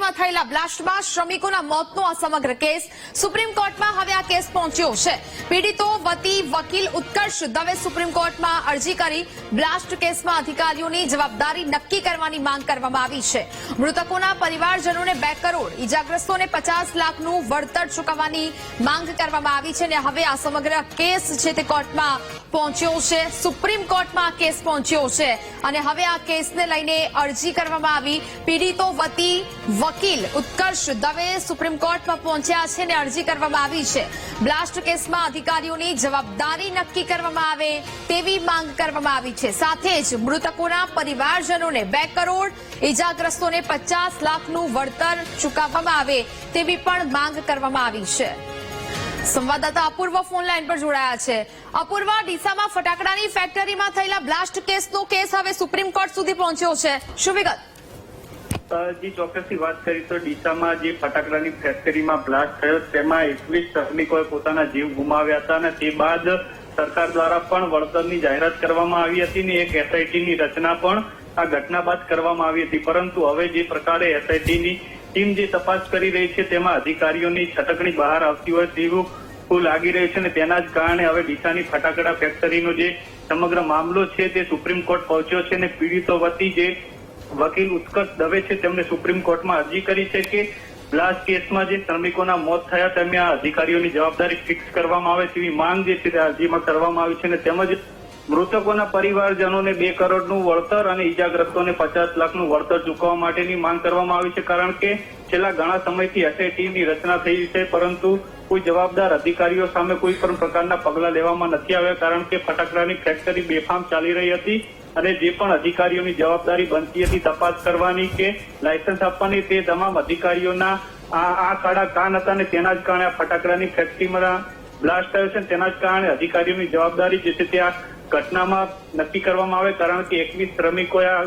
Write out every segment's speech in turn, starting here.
ફેક્ટરીમાં થયેલા બ્લાસ્ટમાં શ્રમિકોના મોતનો આ સમગ્ર કેસ સુપ્રીમ કોર્ટમાં હવે આ કેસ પહોંચ્યો છે। પીડિતો વતી વકીલ ઉત્કર્ષ દવે સુપ્રીમ કોર્ટમાં અરજી કરી બ્લાસ્ટ કેસમાં અધિકારીઓની જવાબદારી નક્કી કરવાની માંગ કરવામાં આવી છે। મૃતકોના પરિવારજનોને 2 કરોડ, ઇજાગ્રસ્તોને 50 લાખનું વળતર ચૂકવવાની માંગ કરવામાં આવી છે અને હવે આ સમગ્ર કેસ છે તે કોર્ટમાં પહોંચ્યો છે। સુપ્રીમ કોર્ટમાં આ કેસ પહોંચ્યો છે અને હવે આ કેસને લઈને અરજી કરવામાં આવી। પીડિતો વતી વકીલ ઉત્કર્ષ દવે સુપ્રીમ કોર્ટમાં પહોંચ્યા છે અને અરજી કરવામાં આવી છે। બ્લાસ્ટ કેસમાં અધિકારીઓની જવાબદારી નક્કી કરવામાં આવે તેવી માંગ કરવામાં આવી છે। સાથે જ મૃતકોના પરિવારજનોને 2 કરોડ, ઇજાગ્રસ્તોને 50 લાખનું વળતર ચૂકવવામાં આવે તેવી પણ માંગ કરવામાં આવી છે। સંવાદદાતા અપૂર્વ ફોન લાઈન પર જોડાયા છે। અપૂર્વ, ડીસામાં ફટાકડાની ફેક્ટરીમાં થયેલા બ્લાસ્ટ કેસનો કેસ હવે સુપ્રીમ કોર્ટ સુધી પહોંચ્યો છે, શું વિગત? જી, ચોક્કસથી વાત કરી તો ડીસામાં જે ફટાકડાની ફેક્ટરીમાં બ્લાસ્ટ થયો તેમાં 21 શ્રમિકોએ પોતાના જીવ ગુમાવ્યા હતા અને તે બાદ સરકાર દ્વારા પણ વળતરની જાહેરાત કરવામાં આવી હતી ને એક એસઆઈટીની રચના પણ આ ઘટના બાદ કરવામાં આવી હતી। પરંતુ હવે જે પ્રકારે એસઆઈટીની ટીમ જે તપાસ કરી રહી છે તેમાં અધિકારીઓની છટકણી બહાર આવતી હોય તેવું લાગી રહ્યું છે અને તેના જ કારણે હવે ડીસાની ફટાકડા ફેક્ટરીનો જે સમગ્ર મામલો છે તે સુપ્રીમ કોર્ટ પહોંચ્યો છે અને પીડિતો વતી જે વકીલ ઉત્કર્ષ દવે છે તેમણે સુપ્રીમ કોર્ટમાં અરજી કરી છે કે બ્લાસ્ટ કેસમાં જે શ્રમિકોના મોત થયા તેમાં આ અધિકારીઓની જવાબદારી ફિક્સ કરવામાં આવે તેવી માંગ જે છે તે અરજીમાં કરવામાં આવી છે અને તેમજ મૃતકોના પરિવારજનોને 2 કરોડનું વળતર અને ઇજાગ્રસ્તોને 50 લાખનું વળતર ચૂકવવા માટેની માંગ કરવામાં આવી છે। કારણ કે છેલ્લા ઘણા સમયથી એસઆઈટીની રચના થઈ છે પરંતુ કોઈ જવાબદાર અધિકારીઓ સામે કોઈ પણ પ્રકારના પગલાં લેવામાં નથી આવ્યા કારણ કે ફટાકડાની ફેક્ટરી બેફામ ચાલી રહી હતી અને જે પણ અધિકારીઓની જવાબદારી બનતી હતી તપાસ કરવાની કે લાયસન્સ આપવાની તે તમામ અધિકારીઓના આ કાળા કાન હતા અને તેના જ કારણે આ ફટાકડાની ફેક્ટરીમાં બ્લાસ્ટ થયો છે। તેના જ કારણે અધિકારીઓની જવાબદારી જે છે તે આ ઘટનામાં નક્કી કરવામાં આવે કારણ કે 21 શ્રમિકોએ આ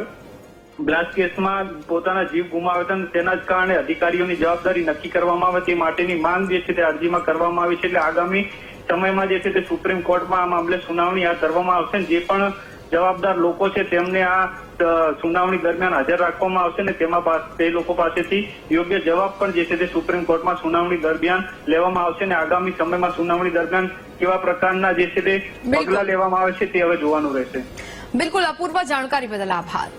બ્લાસ્ટ કેસમાં પોતાના જીવ ગુમાવ્યા હતા અને તેના જ કારણે અધિકારીઓની જવાબદારી નક્કી કરવામાં આવે તે માટેની માંગ જે છે તે અરજીમાં કરવામાં આવી છે। એટલે આગામી સમયમાં જે છે તે સુપ્રીમ કોર્ટમાં આ મામલે સુનાવણી હાથ ધરવામાં આવશે। જે પણ જવાબદાર લોકો છે તેમને આ સુનાવણી દરમિયાન હાજર રાખવામાં આવશે ને તેમાં તે લોકો પાસેથી યોગ્ય જવાબ પણ જે છે તે સુપ્રીમ કોર્ટમાં સુનાવણી દરમિયાન લેવામાં આવશે અને આગામી સમયમાં સુનાવણી દરમિયાન કેવા પ્રકારના જે છે તે પગલાં લેવામાં આવે છે તે હવે જોવાનું રહેશે। બિલકુલ અપૂર્વ, જાણકારી બદલ આભાર।